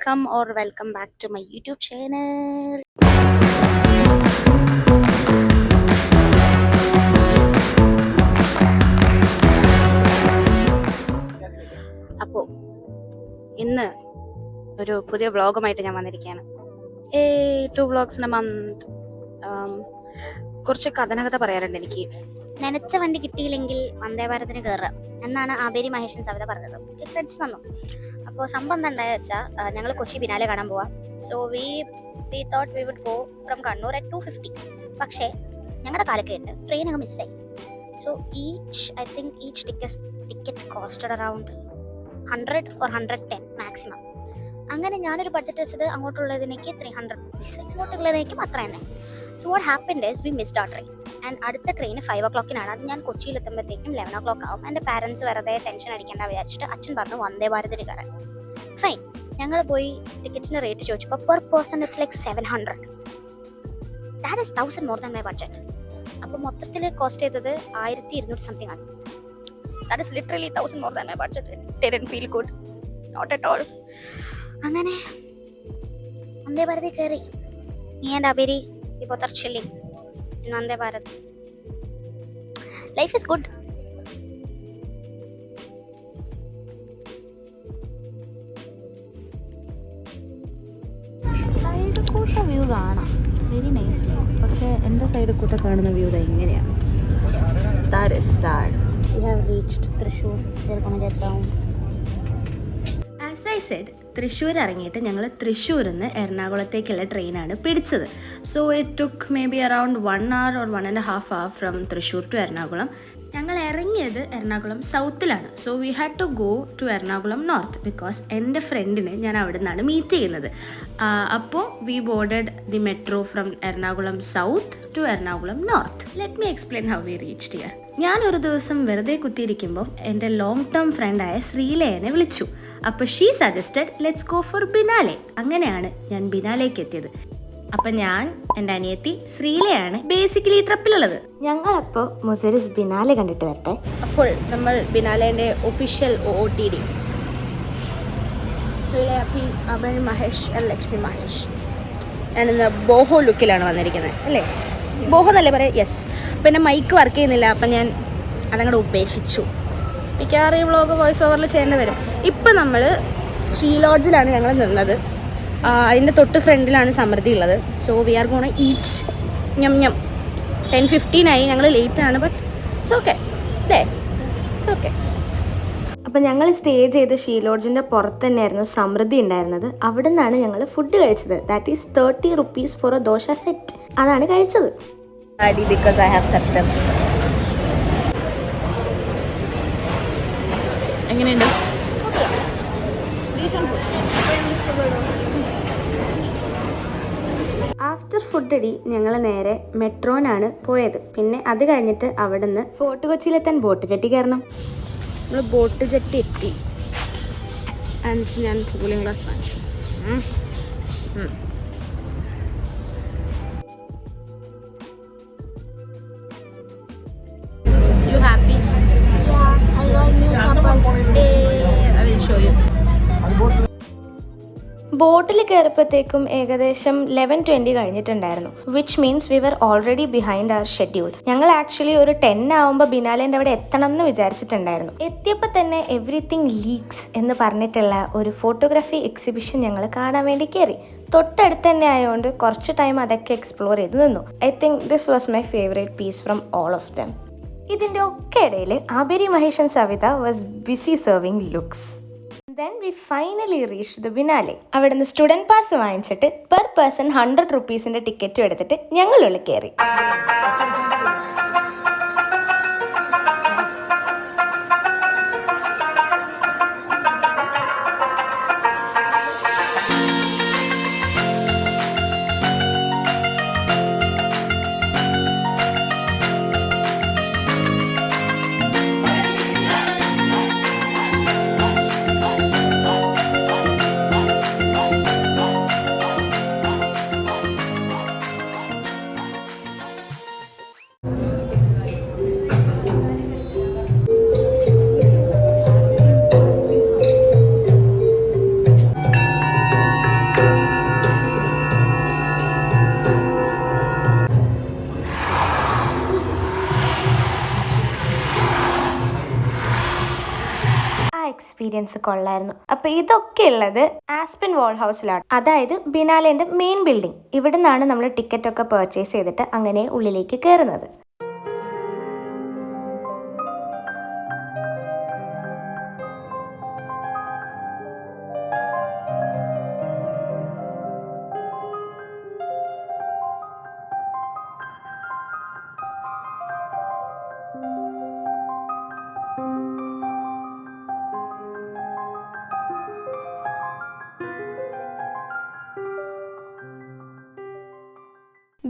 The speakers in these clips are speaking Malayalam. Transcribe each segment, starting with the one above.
welcome back to my YouTube channel. അപ്പോൾ ഇന്ന് ഒരു പുതിയ വ്ളോഗുമായിട്ട് ഞാൻ വന്നിരിക്കുകയാണ്. 2 vlogs in a month. കുറച്ച് കഥനകഥ പറയാറുണ്ട് എനിക്ക്. നനച്ച വണ്ടി കിട്ടിയില്ലെങ്കിൽ വന്ദേ ഭാരതിന് കയറുക എന്നാണ് ആബേരി മഹേഷൻ സവിത പറഞ്ഞത്. ക്രെഡിറ്റ്സ് തന്നു. അപ്പോൾ സംഭവം എന്താ ഉണ്ടായെന്ന് വെച്ചാൽ ഞങ്ങൾ കൊച്ചി ബിനാലെ കാണാൻ പോവാം. So we thought we would go from Kannur at 2:50. പക്ഷേ ഞങ്ങളുടെ കാലക്കേട്ട് ട്രെയിൻ അങ്ങ് മിസ്സായി. So each ticket costed around 100 or 110 maximum. അങ്ങനെ ഞാനൊരു ബഡ്ജറ്റ് വെച്ചത് അങ്ങോട്ടുള്ളതിനേക്ക് 300 rupees, ഇങ്ങോട്ടുള്ളതിനേക്കും അത്ര തന്നെ. So what happened is V missed ആ ട്രെയിൻ. ആൻഡ് അടുത്ത ട്രെയിൻ 5 o'clock-നാണ്. അത് ഞാൻ കൊച്ചിയിൽ എത്തുമ്പോഴത്തേക്കും 11 o'clock ആവും. എൻ്റെ പാരൻസ് വെറുതെ ടെൻഷൻ അടിക്കേണ്ട വിചാരിച്ചിട്ട് അച്ഛൻ പറഞ്ഞു വന്ദേ ഭാരതിന് കയറാൻ. ഫൈൻ, ഞങ്ങൾ പോയി ടിക്കറ്റിന് റേറ്റ് ചോദിച്ചപ്പോൾ per person it's like 700. That is 1000 more than my budget. അപ്പോൾ മൊത്തത്തിൽ കോസ്റ്റ് ചെയ്തത് 1200 സംതിങ് ആണ്. That is literally 1000 more than my budget. It didn't feel good, not at all. അങ്ങനെ വന്ദേ ഭാരതി കയറി. നീ ആൻഡ് അബേരി ഇപ്പോൾ തർച്ചില്ലി in Vande Bharat. Life is good. Side കൂട്ട വ്യൂ കാണാം, വെരി നൈസ് വ്യൂ. പക്ഷേ എൻ്റെ സൈഡ് കൂട്ട കാണുന്ന വ്യൂ ഇങ്ങനെയാണ്. That is sad. We have reached Thrissur. We are going to get down. As I said, Thrissur ഇറങ്ങിയിട്ട് ഞങ്ങൾ തൃശ്ശൂരിൽ നിന്ന് എറണാകുളത്തേക്കുള്ള ട്രെയിനാണ് പിടിച്ചത്. So it took maybe around 1 hour or 1.5 hour from Thrissur to Ernakulam. ഞങ്ങൾ ഇറങ്ങിയത് എറണാകുളം സൗത്തിലാണ്. So we had to go to Ernakulam north because എൻ്റെ ഫ്രണ്ടിനെ ഞാൻ അവിടെ നിന്നാണ് മീറ്റ് ചെയ്യുന്നത്. അപ്പോൾ we boarded the metro from Ernakulam south to Ernakulam north. Let me explain how we reached here. ഞാനൊരു ദിവസം വെറുതെ കുത്തിയിരിക്കുമ്പോൾ എൻ്റെ ലോങ് ടേം ഫ്രണ്ടായ ശ്രീലയനെ വിളിച്ചു. അപ്പോൾ she suggested let's go for biennale. അങ്ങനെയാണ് ഞാൻ ബിനാലേക്ക് എത്തിയത്. അപ്പം ഞാൻ, എൻ്റെ അനിയത്തി, ശ്രീലയാണ് ബേസിക്കലി ട്രിപ്പിലുള്ളത്. ഞങ്ങളപ്പോൾ മുസരിസ് ബിനാലെ കണ്ടിട്ട് വരട്ടെ. അപ്പോൾ നമ്മൾ ബിനാലേൻ്റെ official OOTD Sreelaya P, Abhay Mahesh, Lakshmi Mahesh. ഞാനിന്ന് ബോഹോ ലുക്കിലാണ് വന്നിരിക്കുന്നത് അല്ലേ? ബോഹോ എന്നല്ലേ പറയാം? യെസ്. പിന്നെ മൈക്ക് വർക്ക് ചെയ്യുന്നില്ല, അപ്പം ഞാൻ അതങ്ങോട്ട് ഉപേക്ഷിച്ചു. മിക്കവാറും ഈ വ്ളോഗ് വോയിസ് ഓവറിൽ ചെയ്യേണ്ടി വരും. ഇപ്പം നമ്മൾ ഷീ ലോഡ്ജിലാണ് ഞങ്ങൾ നിന്നത്. അതിൻ്റെ തൊട്ട് ഫ്രണ്ടിലാണ് സമൃദ്ധി ഉള്ളത്. So we are gonna eat ഞം 10:15 ആയി. ഞങ്ങൾ ലേറ്റാണ്, ബട്ട് ഇറ്റ്സ് ഓക്കെ അല്ലേ? It's okay. അപ്പം ഞങ്ങൾ സ്റ്റേ ചെയ്ത് ഷീ ലോഡ്ജിൻ്റെ പുറത്ത് തന്നെയായിരുന്നു സമൃദ്ധി ഉണ്ടായിരുന്നത്. അവിടെ നിന്നാണ് ഞങ്ങൾ ഫുഡ് കഴിച്ചത്. That is 30 rupees for a dosa set. അതാണ് കഴിച്ചത്. Because I have septum. എങ്ങനെയുണ്ട്? ആഫ്റ്റർ ഫുഡ് അടി ഞങ്ങൾ നേരെ മെട്രോനാണ് പോയത്. പിന്നെ അത് കഴിഞ്ഞിട്ട് അവിടെ നിന്ന് ഫോർട്ട് കൊച്ചിയിലെത്താൻ ബോട്ട് ജെട്ടി കയറണം. നമ്മൾ ബോട്ട് ജെട്ടി എത്തി. ആൻഡ് ഞാൻ കൂളിംഗ് ഗ്ലാസ് വാങ്ങിച്ചു. You happy? Yeah, I got new chappal. I will show you. ബോട്ടിൽ കയറിയപ്പോഴത്തേക്കും ഏകദേശം 11:20 കഴിഞ്ഞിട്ടുണ്ടായിരുന്നു. Which means we were already behind our schedule. ഞങ്ങൾ ആക്ച്വലി ഒരു 10 ആവുമ്പോൾ ബിനാലേൻ്റെ അവിടെ എത്തണം എന്ന് വിചാരിച്ചിട്ടുണ്ടായിരുന്നു. എത്തിയപ്പോൾ തന്നെ എവറിത്തിങ് ലീക്സ് എന്ന് പറഞ്ഞിട്ടുള്ള ഒരു ഫോട്ടോഗ്രാഫി എക്സിബിഷൻ ഞങ്ങൾ കാണാൻ വേണ്ടി കയറി. തൊട്ടടുത്ത് തന്നെ ആയതുകൊണ്ട് കുറച്ച് ടൈം അതൊക്കെ എക്സ്പ്ലോർ ചെയ്ത് നിന്നു. I think this was my favourite piece from all of them. ഇതിൻ്റെ ഒക്കെ ഇടയിൽ ആബേരി Maheshan Savitha was busy serving looks. Then we finally reached the Binale. അവിടുന്ന് സ്റ്റുഡൻറ് പാസ് വാങ്ങിച്ചിട്ട് പെർ പേഴ്സൺ 100 rupees ടിക്കറ്റും എടുത്തിട്ട് ഞങ്ങൾ ഉള്ളിൽ കയറി. ആംബിയൻസ് കൊള്ളായിരുന്നു. അപ്പോൾ ഇതൊക്കെ ഉള്ളത് ആസ്പെൻ വാൾ ഹൗസിലാണ്, അതായത് ബിനാലേൻ്റെ മെയിൻ ബിൽഡിംഗ്. ഇവിടെ നിന്നാണ് നമ്മൾ ടിക്കറ്റ് ഒക്കെ പർച്ചേസ് ചെയ്തിട്ട് അങ്ങനെ ഉള്ളിലേക്ക് കയറുന്നത്.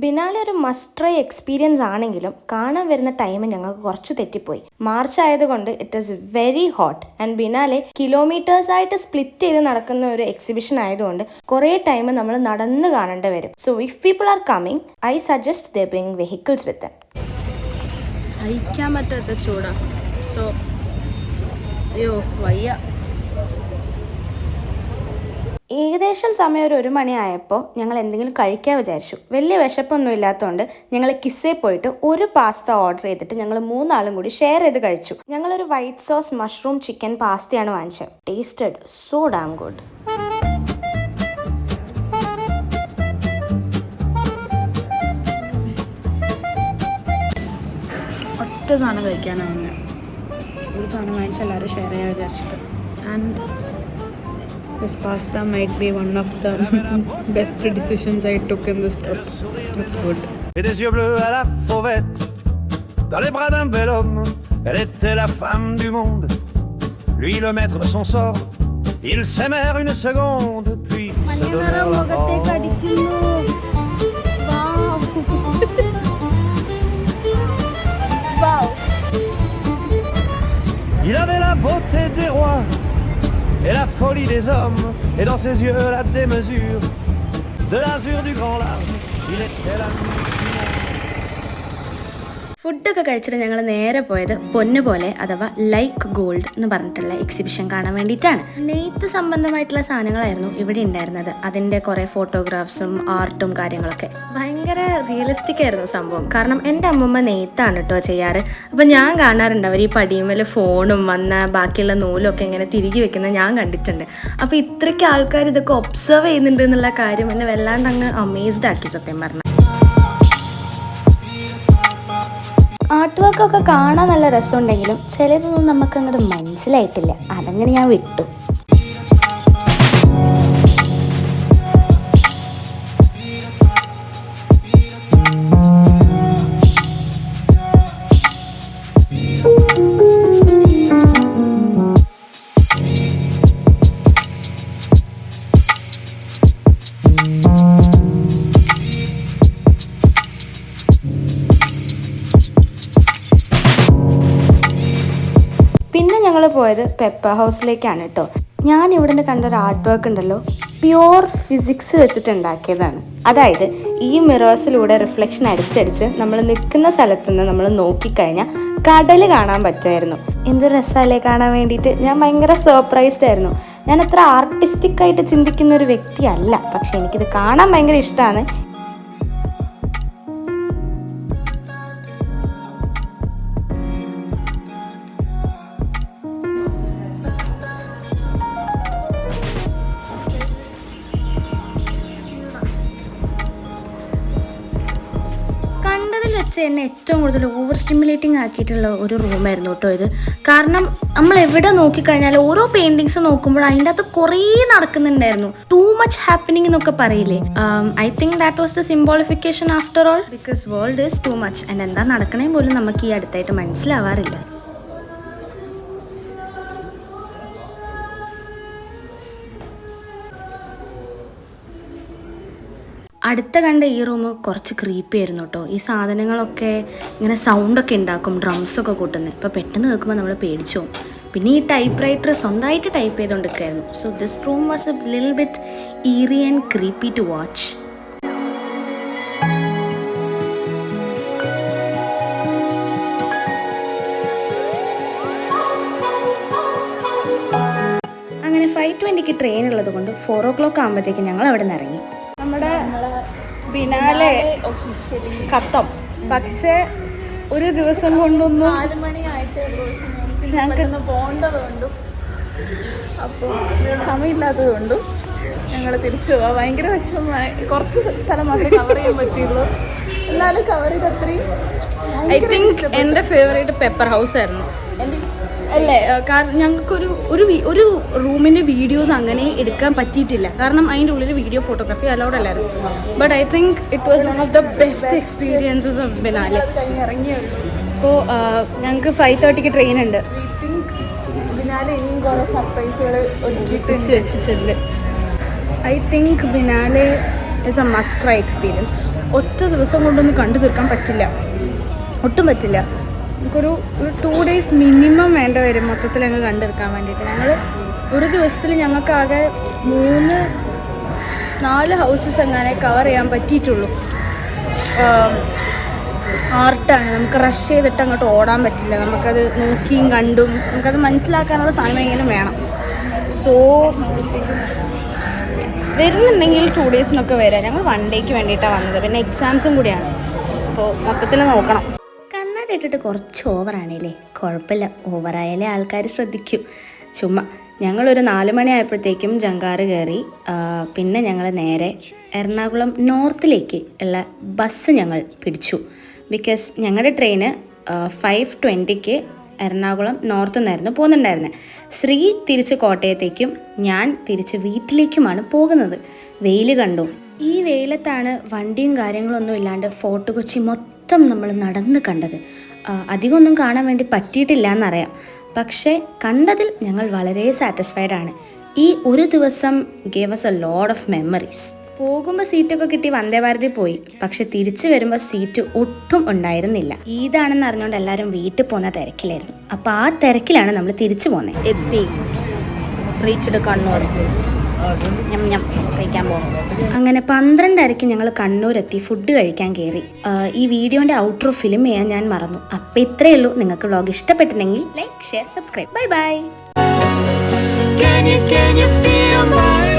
ബിനാലെ ഒരു മസ്റ്റ് ട്രൈ എക്സ്പീരിയൻസ് ആണെങ്കിലും കാണാൻ വരുന്ന ടൈം ഞങ്ങൾക്ക് കുറച്ച് തെറ്റിപ്പോയി. മാർച്ച് ആയതുകൊണ്ട് it is very hot and biennale kilometres ആയിട്ട് സ്പ്ലിറ്റ് ചെയ്ത് നടക്കുന്ന ഒരു എക്സിബിഷൻ ആയതുകൊണ്ട് കുറേ ടൈം നമ്മൾ നടന്ന് കാണേണ്ടി വരും. So if people are coming I suggest they bring vehicles with them. സഹിക്കാൻ പറ്റാത്ത ചൂടാ. സോ അയ്യോ വയ്യ. ഏകദേശം സമയം ഒരു 1 മണിയായപ്പോൾ ഞങ്ങൾ എന്തെങ്കിലും കഴിക്കാൻ വിചാരിച്ചു. വലിയ വിശപ്പൊന്നും ഇല്ലാത്തതുകൊണ്ട് ഞങ്ങൾ കിസ്സേ പോയിട്ട് ഒരു പാസ്ത ഓർഡർ ചെയ്തിട്ട് ഞങ്ങൾ 3 ആളും കൂടി ഷെയർ ചെയ്ത് കഴിച്ചു. ഞങ്ങളൊരു വൈറ്റ് സോസ് മഷ്റൂം ചിക്കൻ പാസ്തയാണ് വാങ്ങിച്ചത്. Tasted so dam good. ഒറ്റ സാധനം കഴിക്കാനാണ്, ഒരു സാധനം വാങ്ങിച്ച് എല്ലാവരും ഷെയർ ചെയ്യാൻ വിചാരിച്ചിട്ട്. And this pasta might be one of the best decisions I took in this trip. It's good. Et des yeux bleus à la fauvette, dans les bras d'un bel homme, elle était la femme du monde, lui le maître de son sort. Ils s'aimèrent une seconde, puis se donnèrent la mort. Il avait la beauté des rois et la folie des hommes, et dans ses yeux la démesure de l'azur du grand large. Il était la nuit. ഫുഡൊക്കെ കഴിച്ചിട്ട് ഞങ്ങൾ നേരെ പോയത് പൊന്നു പോലെ അഥവാ ലൈക്ക് ഗോൾഡ് എന്ന് പറഞ്ഞിട്ടുള്ള എക്സിബിഷൻ കാണാൻ വേണ്ടിയിട്ടാണ്. നെയ്ത്ത് സംബന്ധമായിട്ടുള്ള സാധനങ്ങളായിരുന്നു ഇവിടെ ഉണ്ടായിരുന്നത്. അതിൻ്റെ കുറേ ഫോട്ടോഗ്രാഫ്സും ആർട്ടും കാര്യങ്ങളൊക്കെ ഭയങ്കര റിയലിസ്റ്റിക് ആയിരുന്നു സംഭവം. കാരണം എൻ്റെ അമ്മമ്മ നെയ്ത്താണ് കേട്ടോ ചെയ്യാറ്. അപ്പോൾ ഞാൻ കാണാറുണ്ട് അവർ ഈ പടിയുമേൽ ഫോണും വന്ന ബാക്കിയുള്ള നൂലൊക്കെ ഇങ്ങനെ തിരികെ വെക്കുന്നത് ഞാൻ കണ്ടിട്ടുണ്ട്. അപ്പോൾ ഇത്രയ്ക്ക് ആൾക്കാർ ഇതൊക്കെ ഒബ്സർവ് ചെയ്യുന്നുണ്ട് എന്നുള്ള കാര്യം എന്നെ വല്ലാണ്ട് അങ്ങ് അമേസ്ഡ് ആക്കി സത്യം പറഞ്ഞു. ആർട്ട് വർക്കൊക്കെ കാണാൻ നല്ല രസമുണ്ടെങ്കിലും ചിലതൊന്നും നമുക്ക് അങ്ങോട്ട് മനസ്സിലായിട്ടില്ല. അതങ്ങനെ ഞാൻ വിട്ടു. പിന്നെ ഞങ്ങൾ പോയത് പെപ്പർ ഹൗസിലേക്കാണ് കേട്ടോ. ഞാൻ ഇവിടുന്ന് കണ്ട ഒരു ആർട്ട് വർക്ക് ഉണ്ടല്ലോ, പ്യുവർ ഫിസിക്സ് വെച്ചിട്ടുണ്ടാക്കിയതാണ്. അതായത് ഈ മിറേഴ്സിലൂടെ റിഫ്ലക്ഷൻ അടിച്ചടിച്ച് നമ്മൾ നിൽക്കുന്ന സ്ഥലത്തു നിന്ന് നമ്മൾ നോക്കിക്കഴിഞ്ഞാൽ കടൽ കാണാൻ പറ്റുമായിരുന്നു. എന്തൊരു രസമല്ലേ കാണാൻ വേണ്ടിയിട്ട്. ഞാൻ ഭയങ്കര സർപ്രൈസ്ഡ് ആയിരുന്നു. ഞാൻ അത്ര ആർട്ടിസ്റ്റിക് ആയിട്ട് ചിന്തിക്കുന്ന ഒരു വ്യക്തിയല്ല, പക്ഷെ എനിക്കിത് കാണാൻ ഭയങ്കര ഇഷ്ടമാണ്. എന്നെ ഏറ്റവും കൂടുതൽ ഓവർ സ്റ്റിമുലേറ്റിംഗ് ആക്കിയിട്ടുള്ള ഒരു റൂമായിരുന്നു കേട്ടോ ഇത്. കാരണം നമ്മൾ എവിടെ നോക്കിക്കഴിഞ്ഞാൽ ഓരോ പെയിന്റിങ്സ് നോക്കുമ്പോൾ അതിൻ്റെ അകത്ത് കുറേ നടക്കുന്നുണ്ടായിരുന്നു. ടൂ മച്ച് ഹാപ്പനിങ് എന്നൊക്കെ പറയില്ലേ. I think that was the symbolification after all, because world is too much. And എന്താ നടക്കണേ പോലും നമുക്ക് ഈ അടുത്തായിട്ട് മനസ്സിലാവാറില്ല. അടുത്ത കണ്ട ഈ റൂം കുറച്ച് ക്രീപ്പി ആയിരുന്നു കേട്ടോ. ഈ സാധനങ്ങളൊക്കെ ഇങ്ങനെ സൗണ്ടൊക്കെ ഉണ്ടാക്കും, ഡ്രംസൊക്കെ കൂട്ടുന്നത്. ഇപ്പോൾ പെട്ടെന്ന് കേൾക്കുമ്പോൾ നമ്മൾ പേടിച്ചു പോകും. പിന്നെ ഈ ടൈപ്പ് റൈറ്റർ സ്വന്തമായിട്ട് ടൈപ്പ് ചെയ്തുകൊണ്ടിരിക്കുകയായിരുന്നു. So this room was a little bit eerie and creepy to watch. അങ്ങനെ 5:20 ട്രെയിൻ ഉള്ളത് കൊണ്ട് 4 o'clock ആകുമ്പോഴത്തേക്ക് ഞങ്ങൾ അവിടെ നിന്ന് ഇറങ്ങി. നമ്മുടെ ബിനാലെ ഒഫീഷ്യലി ഖത്തം. പക്ഷേ ഒരു ദിവസം കൊണ്ടൊന്നും 4 മണിയായിട്ട് ഞങ്ങൾക്ക് പോകേണ്ടതുകൊണ്ട് അപ്പോൾ സമയമില്ലാത്തത് കൊണ്ടും ഞങ്ങൾ തിരിച്ചു പോവാം. ഭയങ്കര വിഷമമായി. കുറച്ച് സ്ഥലം മാത്രമേ കവർ ചെയ്യാൻ പറ്റിയുള്ളൂ. എന്നാലും കവർ ചെയ്ത് അത്രയും ഐ തിങ്ക് എൻ്റെ ഫേവറേറ്റ് പെപ്പർ ഹൗസ് ആയിരുന്നു. അല്ലേ? കാരണം ഞങ്ങൾക്കൊരു ഒരു റൂമിൻ്റെ വീഡിയോസ് അങ്ങനെ എടുക്കാൻ പറ്റിയിട്ടില്ല. കാരണം അതിൻ്റെ ഉള്ളിൽ വീഡിയോ ഫോട്ടോഗ്രാഫി അലൗഡ് അല്ലായിരുന്നു. But I think it was one of the best experiences of biennale. അപ്പോൾ ഞങ്ങൾക്ക് 5:30 ട്രെയിൻ ഉണ്ട്. ഐ തിങ്ക് ബിനാലെ ഇനിയും കുറേ സർപ്രൈസുകൾ ഒരുക്കിയിട്ട് വെച്ചിട്ടുണ്ട്. I think biennale is A must try experience. ഒറ്റ ദിവസം കൊണ്ടൊന്നും കണ്ടു തീർക്കാൻ പറ്റില്ല, ഒട്ടും പറ്റില്ല. നമുക്കൊരു 2 days മിനിമം വേണ്ട വരും മൊത്തത്തിൽ ഞങ്ങൾ കണ്ടെടുക്കാൻ വേണ്ടിയിട്ട്. ഞങ്ങൾ ഒരു ദിവസത്തിൽ ഞങ്ങൾക്കാകെ 3-4 ഹൗസസ് എങ്ങനെ കവർ ചെയ്യാൻ പറ്റിയിട്ടുള്ളൂ. ആർട്ടാണ്, നമുക്ക് റഷ് ചെയ്തിട്ട് അങ്ങോട്ട് ഓടാൻ പറ്റില്ല. നമുക്കത് നോക്കിയും കണ്ടും നമുക്കത് മനസ്സിലാക്കാനുള്ള സാധനം എങ്കിലും വേണം. സോ വരുന്നുണ്ടെങ്കിൽ 2 daysനൊക്കെ വരാം. ഞങ്ങൾ 1 dayക്ക് വേണ്ടിയിട്ടാണ് വന്നത്. പിന്നെ എക്സാംസും കൂടിയാണ്. അപ്പോൾ മൊത്തത്തിൽ നോക്കണം. ഇട്ടിട്ട് കുറച്ച് ഓവറാണല്ലേ? കുഴപ്പമില്ല, ഓവറായാലേ ആൾക്കാർ ശ്രദ്ധിക്കും. ചുമ്മാ ഞങ്ങളൊരു 4 മണി ആയപ്പോഴത്തേക്കും ജങ്കാറ് കയറി. പിന്നെ ഞങ്ങൾ നേരെ എറണാകുളം നോർത്തിലേക്ക് ഉള്ള ബസ് ഞങ്ങൾ പിടിച്ചു. ബിക്കോസ് ഞങ്ങളുടെ ട്രെയിന് 5:20 എറണാകുളം നോർത്ത് നിന്നായിരുന്നു പോകുന്നുണ്ടായിരുന്നത്. ശ്രീ തിരിച്ച് കോട്ടയത്തേക്കും ഞാൻ തിരിച്ച് വീട്ടിലേക്കുമാണ് പോകുന്നത്. വെയിൽ കണ്ടു. ഈ വെയിലത്താണ് വണ്ടിയും കാര്യങ്ങളൊന്നും ഇല്ലാണ്ട് ഫോർട്ട് കൊച്ചി മൊത്തം നമ്മൾ നടന്ന് കണ്ടത്. അധികമൊന്നും കാണാൻ വേണ്ടി പറ്റിയിട്ടില്ല എന്നറിയാം, പക്ഷേ കണ്ടതിൽ ഞങ്ങൾ വളരെ സാറ്റിസ്ഫൈഡ് ആണ്. ഈ ഒരു ദിവസം gave us a lot of memories. പോകുമ്പോൾ സീറ്റൊക്കെ കിട്ടി വന്ദേ ഭാരതിൽ പോയി, പക്ഷെ തിരിച്ചു വരുമ്പോൾ സീറ്റ് ഒട്ടും ഉണ്ടായിരുന്നില്ല. ഇതാണെന്ന് അറിഞ്ഞുകൊണ്ട് എല്ലാവരും വീട്ടിൽ പോകുന്ന തിരക്കിലായിരുന്നു. അപ്പോൾ ആ തിരക്കിലാണ് നമ്മൾ തിരിച്ചു പോകുന്നത്. എത്തി റീച്ച്ഡ് കണ്ണൂർ. കഴിക്കാൻ പോകും. അങ്ങനെ 12:30 ഞങ്ങൾ കണ്ണൂരെത്തി ഫുഡ് കഴിക്കാൻ കയറി. ഈ വീഡിയോൻ്റെ ഔട്ട്രോ ഫിലിം ചെയ്യാൻ ഞാൻ മറന്നു. അപ്പോൾ ഇത്രയേ ഉള്ളൂ. നിങ്ങൾക്ക് വ്ളോഗ് ഇഷ്ടപ്പെട്ടിട്ടുണ്ടെങ്കിൽ like, share, subscribe. Bye bye. Can you feel my